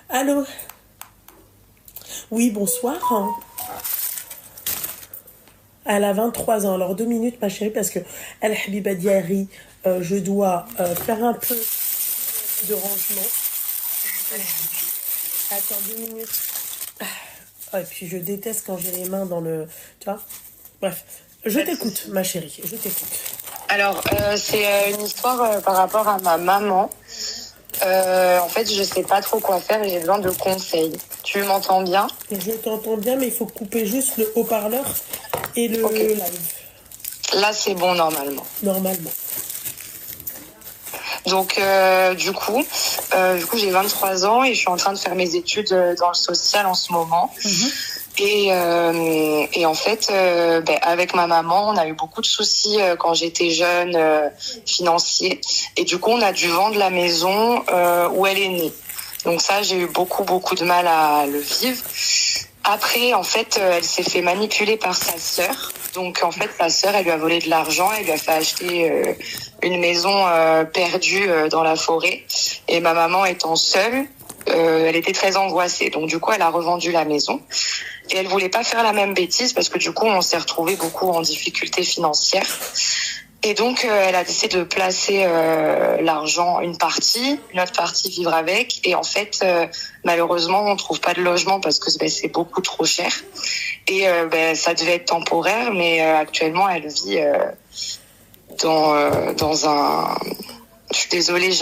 Allô? Oui, bonsoir. Elle a 23 ans. Alors, 2 minutes, ma chérie, parce que El Habiba Diary, je dois faire un peu de rangement. Attends, 2 minutes. Ah, et puis, je déteste quand j'ai les mains dans le... Tu vois? Bref, je t'écoute, ma chérie, je t'écoute. Alors, c'est une histoire par rapport à ma maman. En fait, je sais pas trop quoi faire et j'ai besoin de conseils. Tu m'entends bien? Je t'entends bien, mais il faut couper juste le haut-parleur et le live. Là, c'est bon normalement. Normalement. Donc, du coup, j'ai 23 ans et je suis en train de faire mes études dans le social en ce moment. Et en fait, avec ma maman, on a eu beaucoup de soucis quand j'étais jeune, financiers. Et du coup, on a dû vendre la maison où elle est née. Donc ça, j'ai eu beaucoup de mal à le vivre. Après, en fait, elle s'est fait manipuler par sa sœur. Donc, en fait, sa sœur, elle lui a volé de l'argent. Elle lui a fait acheter une maison perdue dans la forêt. Et ma maman étant seule, elle était très angoissée. Donc, du coup, elle a revendu la maison. Et elle voulait pas faire la même bêtise parce que, du coup, on s'est retrouvés beaucoup en difficulté financière. Et donc, elle a décidé de placer l'argent, une autre partie vivre avec. Et en fait, malheureusement, on trouve pas de logement parce que c'est beaucoup trop cher. Et ça devait être temporaire, mais actuellement, elle vit dans un... Je suis désolée,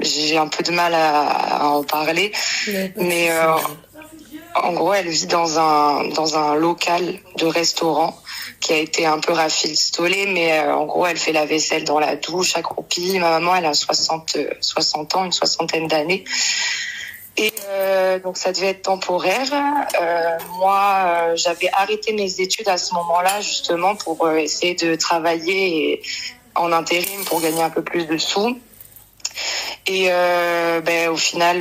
j'ai un peu de mal à en parler. Mais en gros, elle vit dans un local de restaurant qui a été un peu rafistolé, mais en gros, elle fait la vaisselle dans la douche, accroupie. Ma maman, elle a 60 ans, une soixantaine d'années. Et donc, ça devait être temporaire. Moi, j'avais arrêté mes études à ce moment-là, justement, pour essayer de travailler en intérim pour gagner un peu plus de sous. Et au final,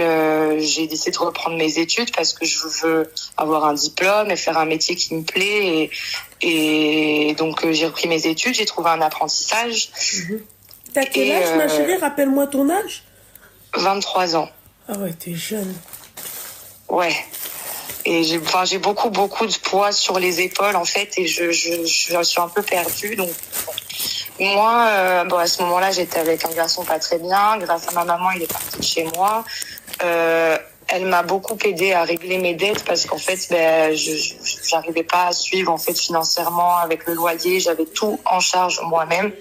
j'ai décidé de reprendre mes études parce que je veux avoir un diplôme et faire un métier qui me plaît. Et donc, j'ai repris mes études, j'ai trouvé un apprentissage. T'as quel âge, ma chérie? Rappelle-moi ton âge. 23 ans. Ah ouais, t'es jeune. Ouais. Et j'ai beaucoup de poids sur les épaules, en fait, et je suis un peu perdue. Donc, moi, à ce moment-là, j'étais avec un garçon pas très bien. Grâce à ma maman, il est parti de chez moi. Elle m'a beaucoup aidée à régler mes dettes parce qu'en fait, j'arrivais pas à suivre en fait financièrement avec le loyer. J'avais tout en charge moi-même.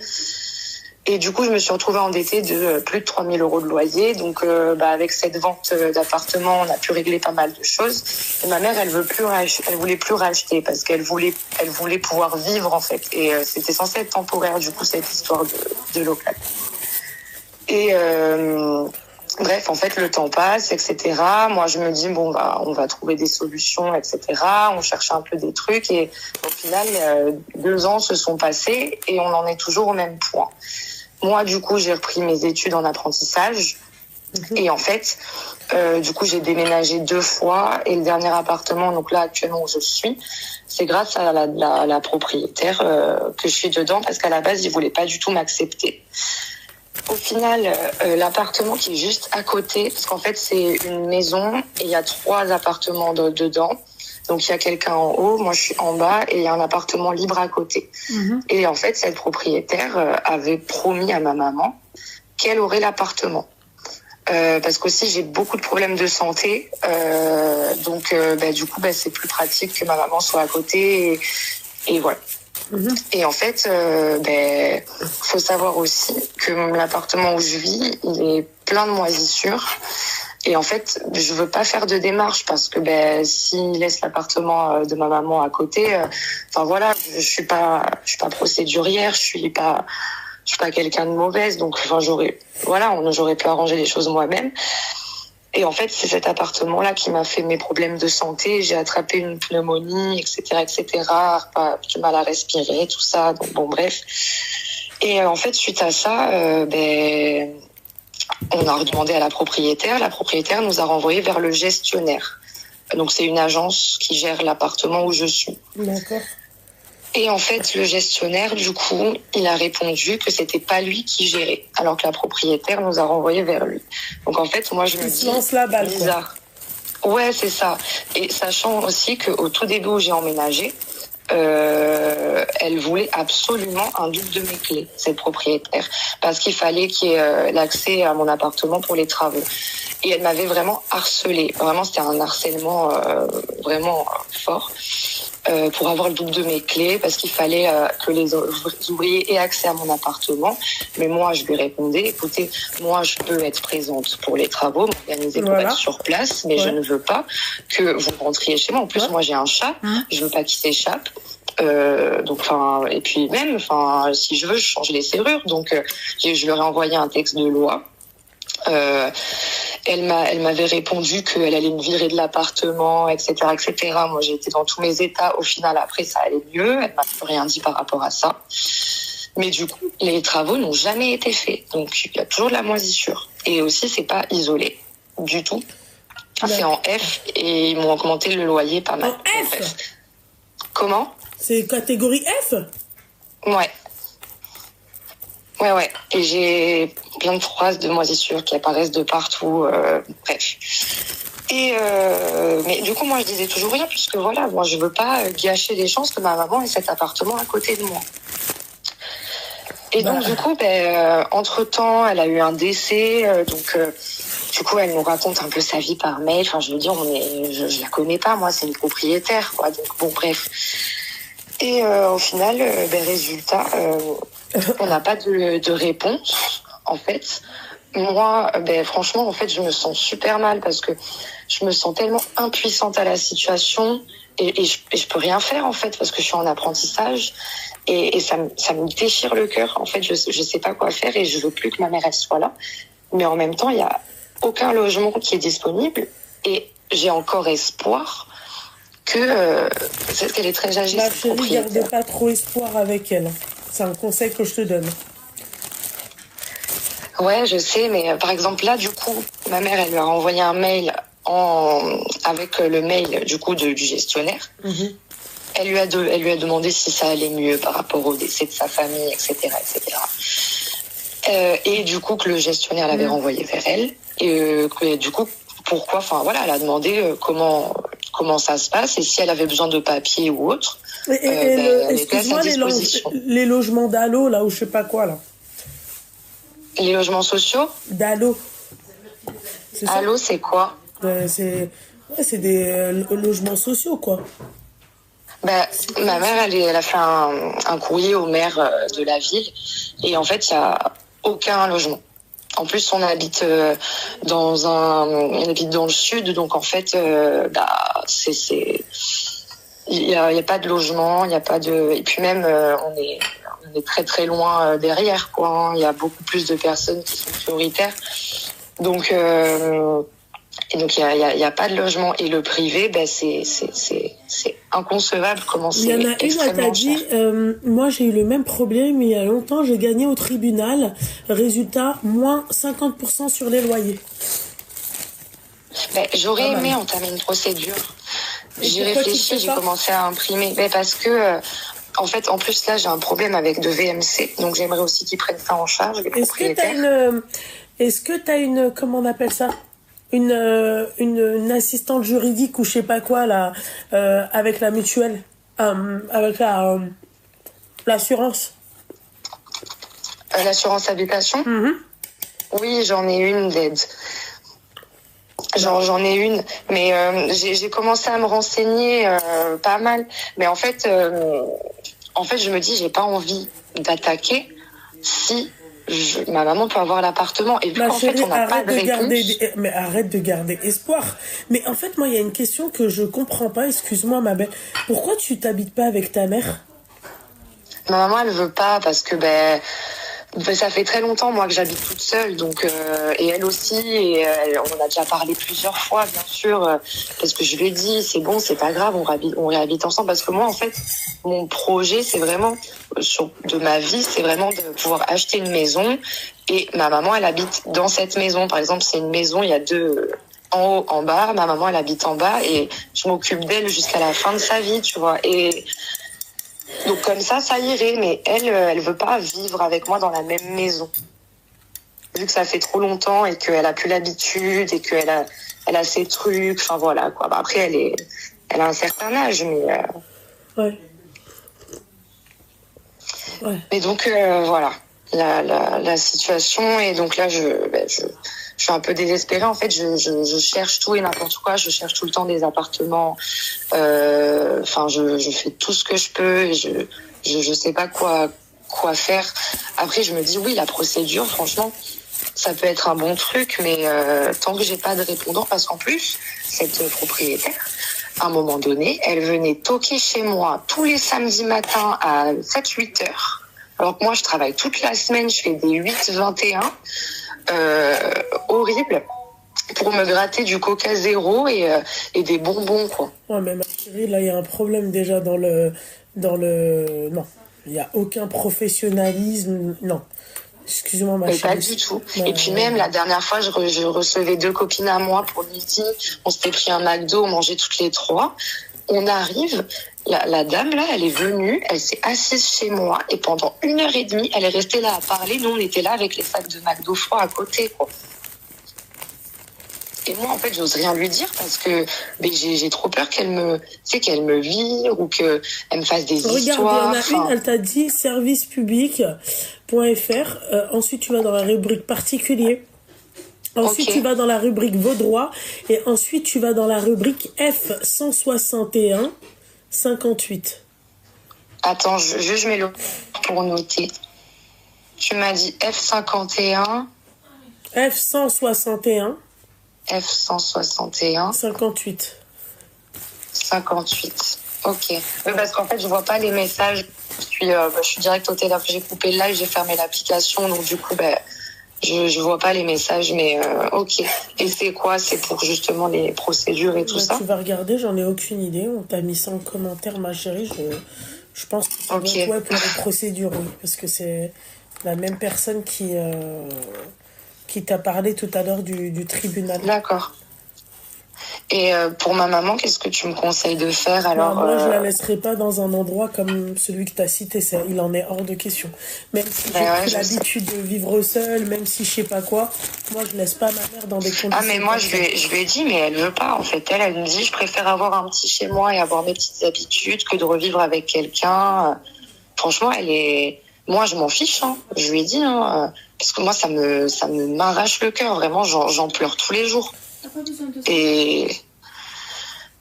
Et du coup, je me suis retrouvée endettée de plus de 3 000 € de loyer. Donc, avec cette vente d'appartement, on a pu régler pas mal de choses. Et ma mère, elle voulait plus racheter parce qu'elle voulait pouvoir vivre, en fait. Et c'était censé être temporaire, du coup, cette histoire de local. Et bref, en fait, le temps passe, etc. Moi, je me dis, on va trouver des solutions, etc. On cherche un peu des trucs. Et au final, 2 ans se sont passés et on en est toujours au même point. Moi, du coup, j'ai repris mes études en apprentissage. Et en fait, du coup, j'ai déménagé 2 fois. Et le dernier appartement, donc là, actuellement, où je suis, c'est grâce à la propriétaire que je suis dedans. Parce qu'à la base, il voulait pas du tout m'accepter. Au final, l'appartement qui est juste à côté, parce qu'en fait, c'est une maison et il y a 3 appartements dedans. Donc, il y a quelqu'un en haut, moi, je suis en bas et il y a un appartement libre à côté. Et en fait, cette propriétaire avait promis à ma maman qu'elle aurait l'appartement. Parce qu'aussi, j'ai beaucoup de problèmes de santé. Donc, du coup, c'est plus pratique que ma maman soit à côté. Et voilà. Et en fait, faut savoir aussi que l'appartement où je vis, il est plein de moisissures. Et en fait, je veux pas faire de démarche parce que s'il laisse l'appartement de ma maman à côté, je suis pas procédurière, je suis pas quelqu'un de mauvaise, donc j'aurais pu arranger les choses moi-même. Et en fait, c'est cet appartement-là qui m'a fait mes problèmes de santé. J'ai attrapé une pneumonie, etc., du mal à respirer, tout ça. Donc bref. Et en fait, suite à ça, on a redemandé à la propriétaire. La propriétaire nous a renvoyés vers le gestionnaire. Donc c'est une agence qui gère l'appartement où je suis. D'accord. Et en fait, le gestionnaire, du coup, il a répondu que c'était pas lui qui gérait, alors que la propriétaire nous a renvoyés vers lui. Donc en fait, moi, je me dis, lance la balle, bizarre. Ouais, c'est ça. Et sachant aussi qu'au tout début où j'ai emménagé, elle voulait absolument un double de mes clés, cette propriétaire, parce qu'il fallait qu'il y ait l'accès à mon appartement pour les travaux. Et elle m'avait vraiment harcelée. Vraiment, c'était un harcèlement vraiment fort pour avoir le double de mes clés, parce qu'il fallait que les ouvriers aient accès à mon appartement. Mais moi, je lui répondais, écoutez, moi, je peux être présente pour les travaux, m'organiser pour être sur place, mais je ne veux pas que vous rentriez chez moi. En plus, moi, j'ai un chat, je veux pas qu'il s'échappe. Donc, enfin, et puis même, enfin, si je veux, je change les serrures. Donc, je leur ai envoyé un texte de loi. Elle m'avait répondu qu'elle allait me virer de l'appartement, etc., etc. Moi, j'ai été dans tous mes états. Au final, après, ça allait mieux. Elle m'a plus rien dit par rapport à ça. Mais du coup, les travaux n'ont jamais été faits. Donc, il y a toujours de la moisissure. Et aussi, c'est pas isolé du tout. C'est en F et ils m'ont augmenté le loyer pas mal. En F? Comment? C'est catégorie F? Ouais. Ouais. Et j'ai plein de phrases de moisissure qui apparaissent de partout. Bref. Et mais du coup, moi, je disais toujours rien puisque voilà, moi, je veux pas gâcher les chances que ma maman ait cet appartement à côté de moi. Et donc, du coup, entre-temps, elle a eu un décès. Du coup, elle nous raconte un peu sa vie par mail. Enfin, je veux dire, je la connais pas, moi, c'est une propriétaire, quoi. Donc, bon, bref. Et au final, résultat, on n'a pas de réponse, en fait. Moi, franchement, en fait, je me sens super mal parce que je me sens tellement impuissante à la situation et je peux rien faire, en fait, parce que je suis en apprentissage et ça me déchire le cœur. En fait, je sais pas quoi faire et je veux plus que ma mère, elle soit là. Mais en même temps, il y a aucun logement qui est disponible et j'ai encore espoir que peut-être qu'elle est très âgée. Ma chérie, gardez pas trop espoir avec elle. C'est un conseil que je te donne. Ouais, je sais, mais par exemple là, du coup, ma mère, elle lui a envoyé un mail avec le mail du coup du gestionnaire. Mm-hmm. Elle lui a demandé si ça allait mieux par rapport au décès de sa famille, etc., etc. Et du coup que le gestionnaire l'avait renvoyé vers elle. Et du coup, pourquoi? Enfin voilà, elle a demandé comment ça se passe et si elle avait besoin de papiers ou autre. Excuse-moi, les logements d'Allo, là, ou je sais pas quoi, là. Les logements sociaux? D'Allo. Allo, c'est quoi? C'est des logements sociaux, quoi. Ma mère, elle a fait un courrier au maire de la ville et en fait, il y a aucun logement. En plus, on habite dans le sud, donc en fait, il y a pas de logement, il y a pas de, et puis même on est très très loin derrière, quoi. Hein. Il y a beaucoup plus de personnes qui sont prioritaires, donc et donc il y a pas de logement et le privé, c'est inconcevable comment c'est. Il y en a une, elle t'a dit, moi j'ai eu le même problème il y a longtemps, j'ai gagné au tribunal, résultat moins 50% sur les loyers. J'aurais aimé entamer une procédure. J'ai réfléchi, j'ai commencé à imprimer, parce que en fait, en plus là j'ai un problème avec de VMC, donc j'aimerais aussi qu'ils prennent ça en charge, les propriétaires. Est-ce que t'as une, comment on appelle ça, une assistante juridique ou je sais pas quoi là, avec la mutuelle, avec l'assurance. L'assurance habitation. Oui, j'en ai une d'aide. J'en ai une, mais j'ai commencé à me renseigner pas mal. Mais en fait, je me dis, j'ai pas envie d'attaquer si ma maman peut avoir l'appartement. Et vu qu'en fait, on n'a pas de réponse. Mais arrête de garder espoir. Mais en fait, moi, il y a une question que je comprends pas. Excuse-moi, ma belle. Pourquoi tu t'habites pas avec ta mère? Ma maman, elle veut pas parce que ça fait très longtemps moi que j'habite toute seule, donc et elle aussi, et on a déjà parlé plusieurs fois, bien sûr, parce que je lui ai dit c'est bon, c'est pas grave, on réhabite ensemble, parce que moi en fait mon projet c'est vraiment de ma vie, c'est vraiment de pouvoir acheter une maison et ma maman elle habite dans cette maison. Par exemple, c'est une maison, il y a deux en haut, en bas, ma maman elle habite en bas et je m'occupe d'elle jusqu'à la fin de sa vie, tu vois. Et donc comme ça irait, mais elle veut pas vivre avec moi dans la même maison. Vu que ça fait trop longtemps et qu'elle a plus l'habitude et qu'elle a elle a ses trucs, enfin voilà quoi. Bah, après elle a un certain âge, Ouais. Ouais. mais donc voilà la situation. Et donc là je suis un peu désespérée. En fait, je cherche tout et n'importe quoi. Je cherche tout le temps des appartements. Enfin, je fais tout ce que je peux. Et je sais pas quoi faire. Après, je me dis oui, la procédure, franchement, ça peut être un bon truc, mais tant que j'ai pas de répondant, parce qu'en plus, cette propriétaire, à un moment donné, elle venait toquer chez moi tous les samedis matins à 7-8 heures. Alors que moi, je travaille toute la semaine, je fais des 8-21, horrible, pour me gratter du Coca zéro et des bonbons, quoi. Ouais, mais ma chérie, là, il y a un problème déjà non. Il n'y a aucun professionnalisme. Non. Excuse-moi, ma Mais pas chérie. du tout. Et puis même, la dernière fois, je recevais 2 copines à moi pour midi. On s'était pris un McDo, on mangeait toutes les 3. On arrive, la dame, là, elle est venue, elle s'est assise chez moi et pendant 1h30, elle est restée là à parler. Nous, on était là avec les sacs de McDo froid à côté, quoi. Et moi, en fait, j'ose rien lui dire parce que j'ai trop peur qu'elle me vire ou qu'elle me fasse des Regarde, histoires. il y en a une, elle t'a dit servicepublic.fr. Ensuite, tu vas dans la rubrique particulier. Ensuite, tu vas dans la rubrique vos droits. Et ensuite, tu vas dans la rubrique F161 58. Attends, je mets le pour noter. Tu m'as dit F51. F161. F161. 58. 58. Ok. Oui, parce qu'en fait, je vois pas les messages. Je suis direct au téléphone. J'ai coupé le live, j'ai fermé l'application. Donc, du coup, je vois pas les messages. Mais ok. Et c'est quoi? C'est pour justement les procédures et tout ça? Tu vas regarder, j'en ai aucune idée. On t'a mis ça en commentaire, ma chérie. Je pense que c'est pour les procédures, oui. Parce que c'est la même personne qui t'a parlé tout à l'heure du tribunal. D'accord. Et pour ma maman, qu'est-ce que tu me conseilles de faire alors? Moi, je la laisserai pas dans un endroit comme celui que tu as cité. Il en est hors de question. Même si j'ai pris l'habitude de vivre seule, même si je sais pas quoi, moi, je laisse pas ma mère dans des conditions. Ah, mais moi, je lui ai dit, mais elle veut pas. En fait, elle me dit, je préfère avoir un petit chez moi et avoir mes petites habitudes que de revivre avec quelqu'un. Franchement, moi, je m'en fiche. Hein. Je lui ai dit, parce que moi, ça m'arrache le cœur. Vraiment, j'en pleure tous les jours. Et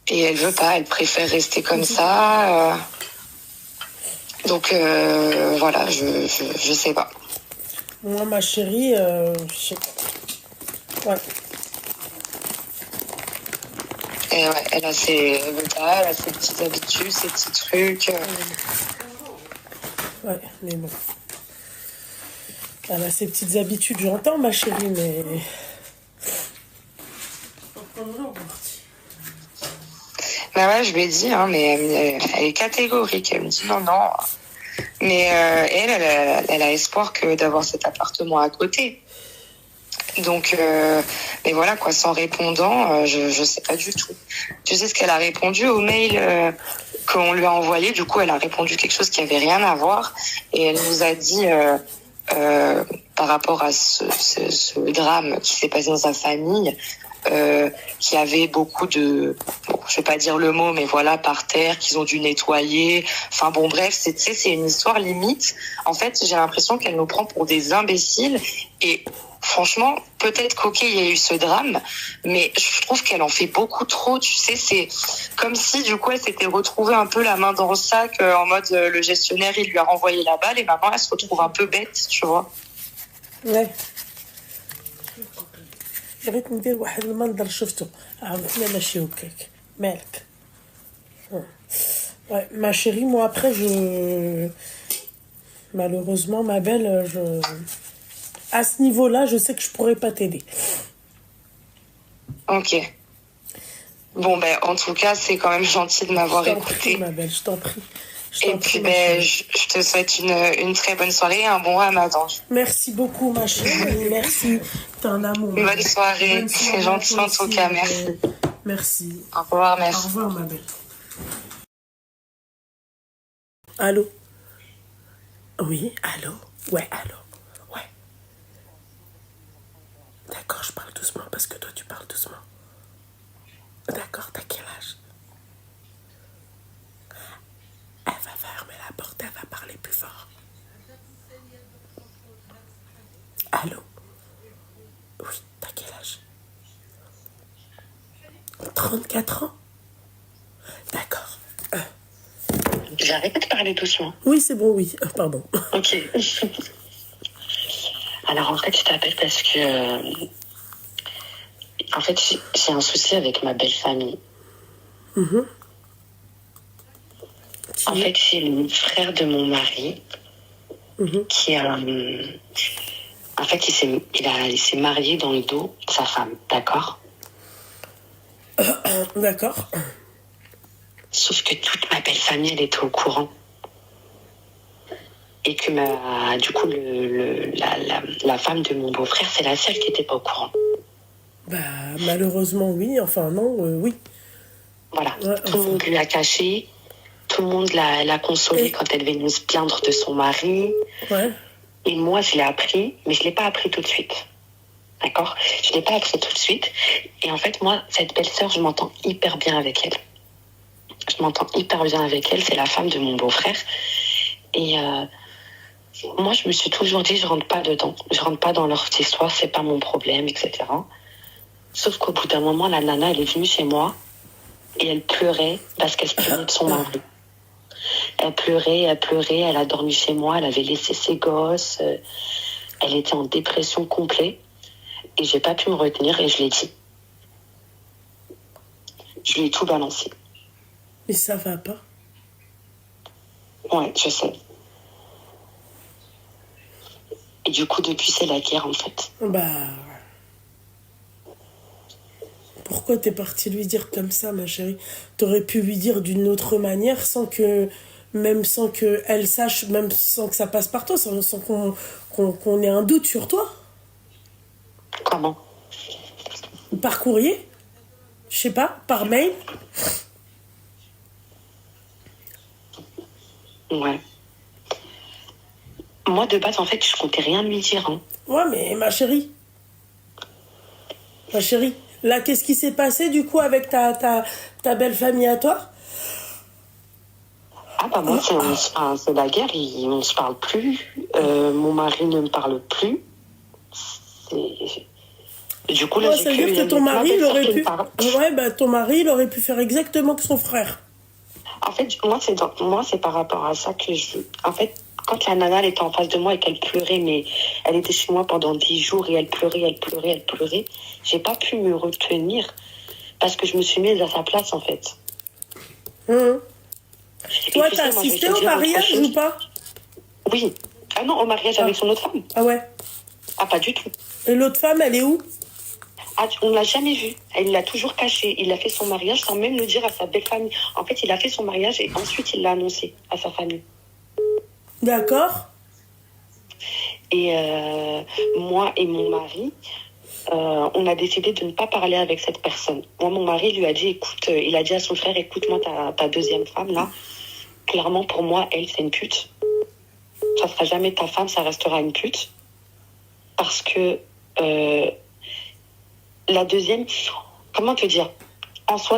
elle veut pas, elle préfère rester comme ça. Donc voilà, je sais pas. Moi, ma chérie, je sais pas. Ouais. Et ouais, elle a ses petites habitudes, ses petits trucs. Ouais, mais bon. Elle a ses petites habitudes, j'entends, ma chérie, mais... Bah ouais, je lui ai dit, hein, mais elle est catégorique. Elle me dit non. Mais elle a espoir que d'avoir cet appartement à côté. Donc, mais voilà quoi, sans répondant, je sais pas du tout. Tu sais ce qu'elle a répondu au mail qu'on lui a envoyé? Du coup, elle a répondu quelque chose qui avait rien à voir et elle nous a dit par rapport à ce drame qui s'est passé dans sa famille. Qui avait beaucoup de, je vais pas dire le mot, mais voilà, par terre, qu'ils ont dû nettoyer. Enfin bon, bref, c'est une histoire limite. En fait, j'ai l'impression qu'elle nous prend pour des imbéciles. Et franchement, peut-être qu'ok, il y a eu ce drame, mais je trouve qu'elle en fait beaucoup trop. Tu sais, c'est comme si du coup elle s'était retrouvée un peu la main dans le sac, en mode le gestionnaire il lui a renvoyé la balle et maintenant elle se retrouve un peu bête, tu vois. Ouais. بغيت ندير واحد المنظر شفته عرفنا ماشي هكاك مالك. Ouais, ma chérie, moi après malheureusement ma belle, à ce niveau-là, je sais que je pourrais pas t'aider. Ok. Bon en tout cas, c'est quand même gentil de m'avoir écouté. Ma belle, je t'en prie. Et puis je te souhaite une très bonne soirée et un bon ramadan. Merci beaucoup ma chérie, merci, t'es un amour. Bonne soirée, c'est gentil en tout cas, merci. Merci. Au revoir, merci. Au revoir ma belle. Allô? Oui, allô? Ouais, allô? Ouais. D'accord, je parle doucement parce que toi tu parles doucement. 34 ans. D'accord. J'arrête de parler doucement. Oui, c'est bon, oui. Pardon. Ok. Alors, en fait, je t'appelle parce que... en fait, j'ai un souci avec ma belle famille. En fait, c'est le frère de mon mari qui a... en fait, il s'est marié dans le dos de sa femme, d'accord? D'accord. Sauf que toute ma belle famille, elle était au courant. Et que du coup, la femme de mon beau-frère, c'est la seule qui n'était pas au courant. Bah, malheureusement, oui. Enfin, non, oui. Voilà. Ouais, tout le monde lui a caché. Tout le monde l'a consolée quand elle venait se plaindre de son mari. Ouais. Et moi, je l'ai appris, mais je ne l'ai pas appris tout de suite. D'accord? Je ne l'ai pas appris tout de suite. Et en fait, moi, cette belle-sœur, je m'entends hyper bien avec elle. Je m'entends hyper bien avec elle. C'est la femme de mon beau-frère. Et moi, je me suis toujours dit, je rentre pas dedans. Je rentre pas dans leur histoire, c'est pas mon problème, etc. Sauf qu'au bout d'un moment, la nana, elle est venue chez moi et elle pleurait parce qu'elle se plaignait de son mari. Elle pleurait, elle a dormi chez moi, elle avait laissé ses gosses, elle était en dépression complète et j'ai pas pu me retenir et je l'ai dit. Je lui ai tout balancé. Mais ça va pas. Ouais, je sais. Et du coup, depuis, c'est la guerre, en fait. Bah... Pourquoi t'es partie lui dire comme ça, ma chérie? T'aurais pu lui dire d'une autre manière, sans que elle sache, même sans que ça passe par toi, sans qu'on ait un doute sur toi. Comment? Par courrier? Je sais pas, par mail? Ouais. Moi, de base, en fait, je comptais rien lui dire. Hein. Ouais, mais ma chérie, là, qu'est-ce qui s'est passé, du coup, avec ta belle famille à toi? Ah bah moi, c'est la guerre, on ne se parle plus. Mon mari ne me parle plus. Du coup, là, ouais, ça veut dire que ton mari, il aurait pu... Ouais, bah, ton mari, il aurait pu faire exactement que son frère. En fait, moi, c'est par rapport à ça que je... En fait, quand la nana, elle était en face de moi et qu'elle pleurait, mais elle était chez moi pendant 10 jours et elle pleurait, j'ai pas pu me retenir parce que je me suis mise à sa place, en fait. Toi, t'as assisté au mariage ou pas? Oui. Ah non, au mariage avec son autre femme. Ah ouais? Ah, pas du tout. Et l'autre femme, elle est où? Ah, on ne l'a jamais vue. Elle l'a toujours cachée. Il a fait son mariage sans même le dire à sa belle famille. En fait, il a fait son mariage et ensuite il l'a annoncé à sa famille. D'accord. Et moi et mon mari, on a décidé de ne pas parler avec cette personne. Moi, mon mari lui a dit, écoute, il a dit à son frère, écoute-moi, ta deuxième femme, là, clairement, pour moi, elle, c'est une pute. Ça sera jamais ta femme, ça restera une pute. Parce que la deuxième, comment te dire? En soi,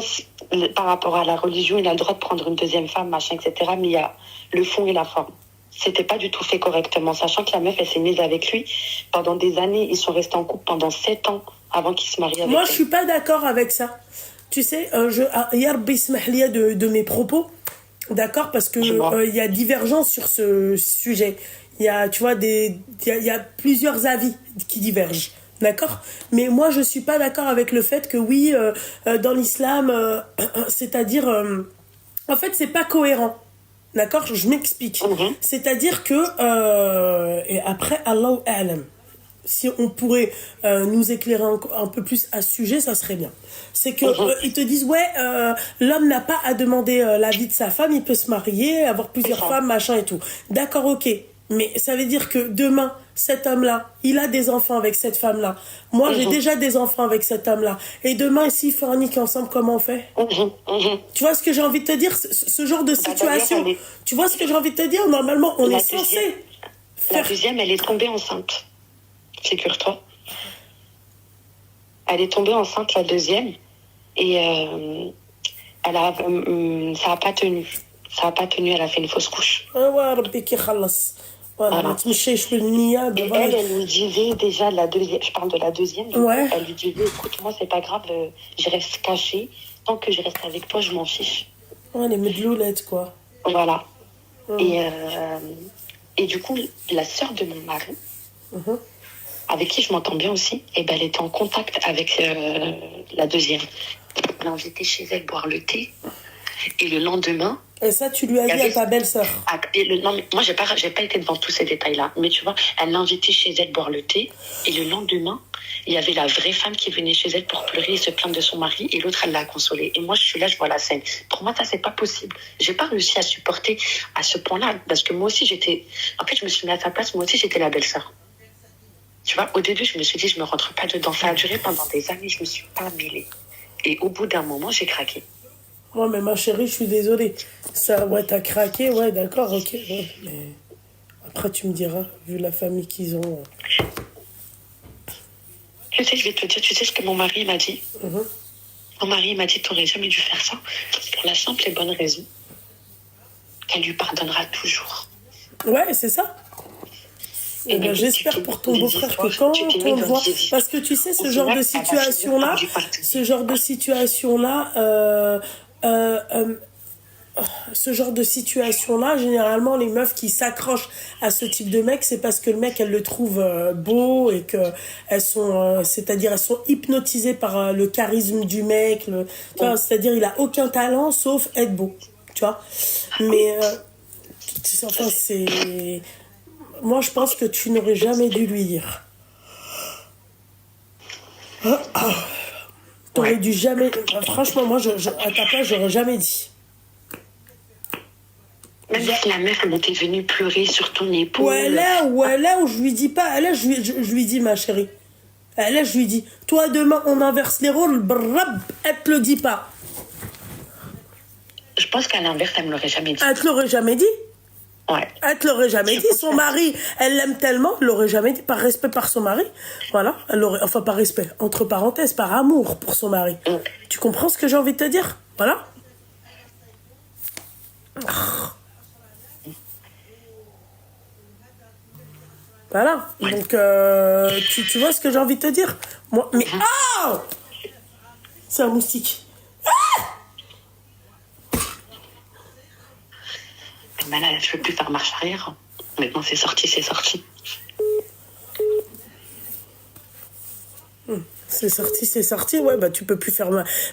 par rapport à la religion, il a le droit de prendre une deuxième femme, machin, etc. Mais il y a le fond et la forme. C'était pas du tout fait correctement, sachant que la meuf, elle s'est mise avec lui. Pendant des années, ils sont restés en couple pendant 7 ans avant qu'ils se marient avec Moi, elle. je suis pas d'accord avec ça. Tu sais, Yarbi Smahlia de mes propos, d'accord, parce que il y a divergence sur ce sujet. Il y a, tu vois, il y a plusieurs avis qui divergent. D'accord? Mais moi, je suis pas d'accord avec le fait que oui, dans l'islam, c'est-à-dire... en fait, c'est pas cohérent. D'accord? Je m'explique. C'est-à-dire que... et après, Allahu A'lam. Si on pourrait nous éclairer un peu plus à ce sujet, ça serait bien. C'est que ils te disent, ouais, l'homme n'a pas à demander l'avis de sa femme, il peut se marier, avoir plusieurs femmes, machin et tout. D'accord, ok. Mais ça veut dire que demain, cet homme-là, il a des enfants avec cette femme-là. Moi, j'ai déjà des enfants avec cet homme-là. Et demain, s'ils forniquent ensemble, comment on fait? Tu vois ce que j'ai envie de te dire? Ce genre de situation. Tu vois ce que j'ai envie de te dire? Normalement, on est censé faire... La deuxième, elle est tombée enceinte. Figure-toi. Elle est tombée enceinte, la deuxième. Et ça n'a pas tenu. Ça n'a pas tenu, elle a fait une fausse couche. Voilà. Et elle lui disait déjà, je parle de la deuxième, elle lui disait, écoute, moi, c'est pas grave, je reste cachée, tant que je reste avec toi, je m'en fiche. Ouais, les medloulettes, quoi. Voilà. Et du coup, la sœur de mon mari, avec qui je m'entends bien aussi, et ben, elle était en contact avec la deuxième. Elle l'a invitée chez elle boire le thé. Et le lendemain... Et ça, tu lui as dit à ta belle-sœur? Non, mais moi, j'ai pas été devant tous ces détails-là. Mais tu vois, elle l'a invitée chez elle boire le thé. Et le lendemain, il y avait la vraie femme qui venait chez elle pour pleurer et se plaindre de son mari. Et l'autre, elle l'a consolée. Et moi, je suis là, je vois la scène. Pour moi, ça, c'est pas possible. J'ai pas réussi à supporter à ce point-là. Parce que moi aussi, j'étais... En fait, je me suis mis à sa place. Moi aussi, j'étais la belle-sœur. Tu vois, au début, je me suis dit, je me rentre pas dedans. Ça a duré pendant des années. Je me suis pas mêlée. Et au bout d'un moment, j'ai craqué. Ouais, mais ma chérie, je suis désolée. Ça, ouais, t'as craqué, ouais, d'accord, ok. Ouais, mais après, tu me diras, vu la famille qu'ils ont. Tu sais, je vais te dire, tu sais ce que mon mari m'a dit? Mon mari m'a dit, t'aurais jamais dû faire ça. Pour la simple et bonne raison qu'elle lui pardonnera toujours. Ouais, c'est ça. Et ben, j'espère pour ton beau-frère que quand on le voit... Parce que tu sais, ce genre de situation-là, ce genre de situation-là, généralement, les meufs qui s'accrochent à ce type de mec, c'est parce que le mec, elles le trouvent beau et que elles sont, c'est-à-dire, elles sont hypnotisées par le charisme du mec. Tu vois, c'est-à-dire, il a aucun talent sauf être beau. Tu vois. Mais, enfin, c'est... Moi, je pense que tu n'aurais jamais dû lui dire. T'aurais dû jamais... Franchement, moi, à ta place, j'aurais jamais dit. Même si la meuf, elle était venue pleurer sur ton épaule. Ouais, là où je lui dis pas. Là, je lui dis, ma chérie. Là, je lui dis, toi, demain, on inverse les rôles. Brab, elle te le dit pas. Je pense qu'à l'inverse, elle me l'aurait jamais dit. Elle te l'aurait jamais dit? Ouais. Elle te l'aurait jamais dit. Son mari, elle l'aime tellement, elle l'aurait jamais dit. Par respect par son mari. Voilà. Elle l'aurait, enfin, par respect. Entre parenthèses, par amour pour son mari. Tu comprends ce que j'ai envie de te dire? Voilà. Voilà. Donc, tu vois ce que j'ai envie de te dire? Moi, mais... Oh! C'est un moustique. Mais là, je ne peux plus faire marche arrière. Maintenant, c'est sorti, c'est sorti. C'est sorti, c'est sorti. Ouais, bah tu peux plus faire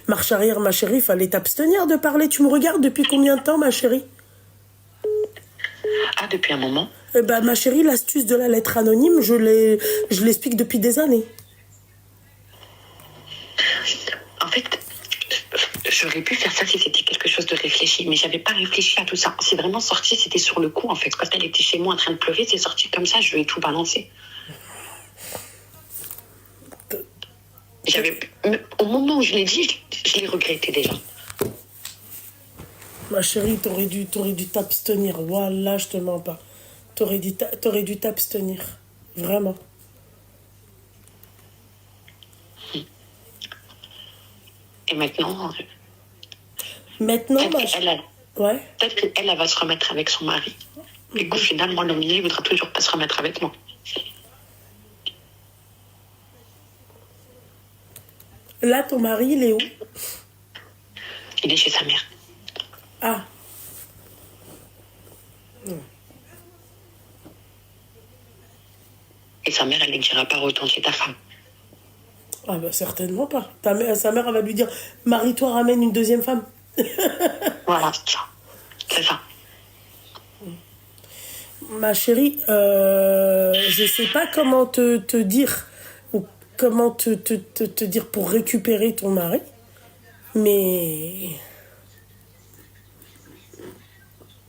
marche arrière, ma chérie. Fallait t'abstenir de parler. Tu me regardes depuis combien de temps, ma chérie? Ah, depuis un moment. Bah, ma chérie, l'astuce de la lettre anonyme, je l'explique depuis des années. En fait, j'aurais pu faire ça si c'était quelque chose de réfléchi, mais j'avais pas réfléchi à tout ça. C'est vraiment sorti, c'était sur le coup, en fait. Quand elle était chez moi en train de pleurer, c'est sorti comme ça, je lui ai tout balancé. Au moment où je l'ai dit, je l'ai regretté déjà. Ma chérie, t'aurais dû t'abstenir. Voilà, je te mens pas. T'aurais dû t'abstenir. Vraiment. Et maintenant... Maintenant, peut-être qu'elle va se remettre avec son mari. Et qu'au final, moi, le mien, il voudra toujours pas se remettre avec moi. Là, ton mari, il est où? Il est chez sa mère. Ah. Et sa mère, elle ne dira pas retourne chez ta femme. Ah bah certainement pas. Sa mère, elle va lui dire, marie-toi, ramène une deuxième femme. Voilà, c'est ça. Ma chérie, je sais pas comment te dire, ou comment te dire pour récupérer ton mari, mais...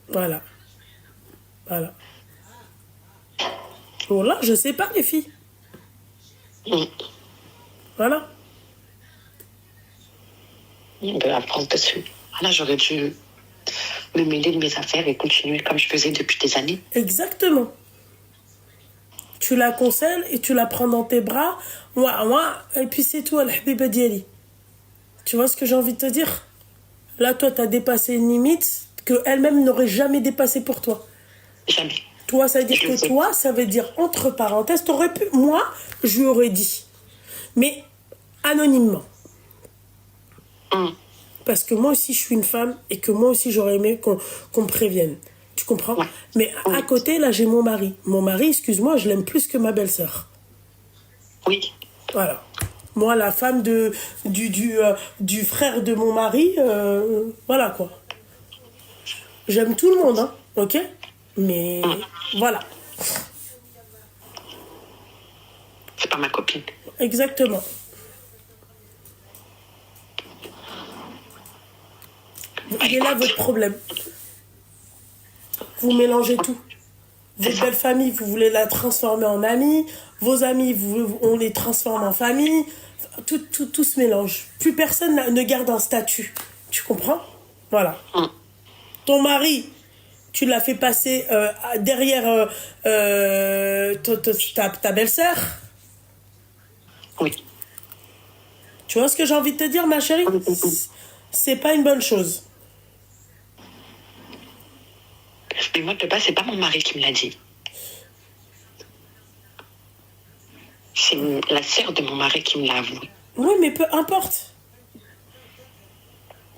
Voilà. Voilà, je sais pas, les filles. Voilà. À prendre dessus. Là, j'aurais dû me mêler de mes affaires et continuer comme je faisais depuis des années. Exactement. Tu la conseilles et tu la prends dans tes bras. Et puis c'est tout, al-habiba diali. Tu vois ce que j'ai envie de te dire? Là, toi, t'as dépassé une limite qu'elle-même n'aurait jamais dépassé pour toi. Jamais. Toi, ça veut dire que toi, ça veut dire, entre parenthèses, t'aurais pu... Moi, je lui aurais dit. Mais anonymement. parce que moi aussi je suis une femme et que moi aussi j'aurais aimé qu'on me prévienne. Tu comprends? Ouais. Mais à côté, là, j'ai mon mari. Mon mari, excuse-moi, je l'aime plus que ma belle-sœur. Oui. Voilà. Moi, la femme du frère de mon mari, voilà quoi. J'aime tout le monde, hein, ok? Mais voilà. C'est pas ma copine. Exactement. Il est là votre problème. Vous mélangez tout. Votre belle famille, vous voulez la transformer en amie. Vos amis, on les transforme en famille. Tout se mélange. Plus personne ne garde un statut. Tu comprends? Voilà. Ton mari, tu l'as fait passer derrière ta belle-sœur. Oui. Tu vois ce que j'ai envie de te dire, ma chérie? C'est pas une bonne chose. Mais moi, de base, c'est pas mon mari qui me l'a dit. C'est la sœur de mon mari qui me l'a avoué. Oui, mais peu importe.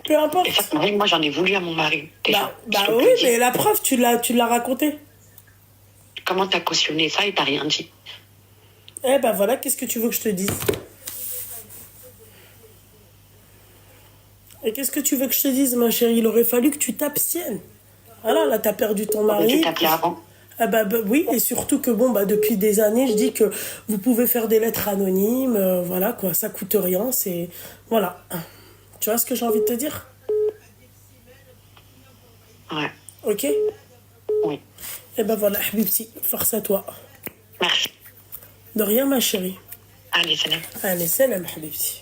Peu importe. Et ça, moi, j'en ai voulu à mon mari. Déjà, bah oui, mais la preuve, tu l'as raconté. Comment t'as cautionné ça et t'as rien dit? Eh ben voilà, qu'est-ce que tu veux que je te dise? Et qu'est-ce que tu veux que je te dise, ma chérie? Il aurait fallu que tu t'abstiennes. Voilà, là, t'as perdu ton mari. Tu t'appelais avant? Ah bah, oui, et surtout que bon, bah depuis des années, je dis que vous pouvez faire des lettres anonymes, voilà quoi, ça coûte rien, c'est... Voilà. Tu vois ce que j'ai envie de te dire? Ouais. Ok? Oui. Et ben voilà, Habibti, force à toi. Merci. De rien, ma chérie. Allez, salam. Allez, salam, Habibti.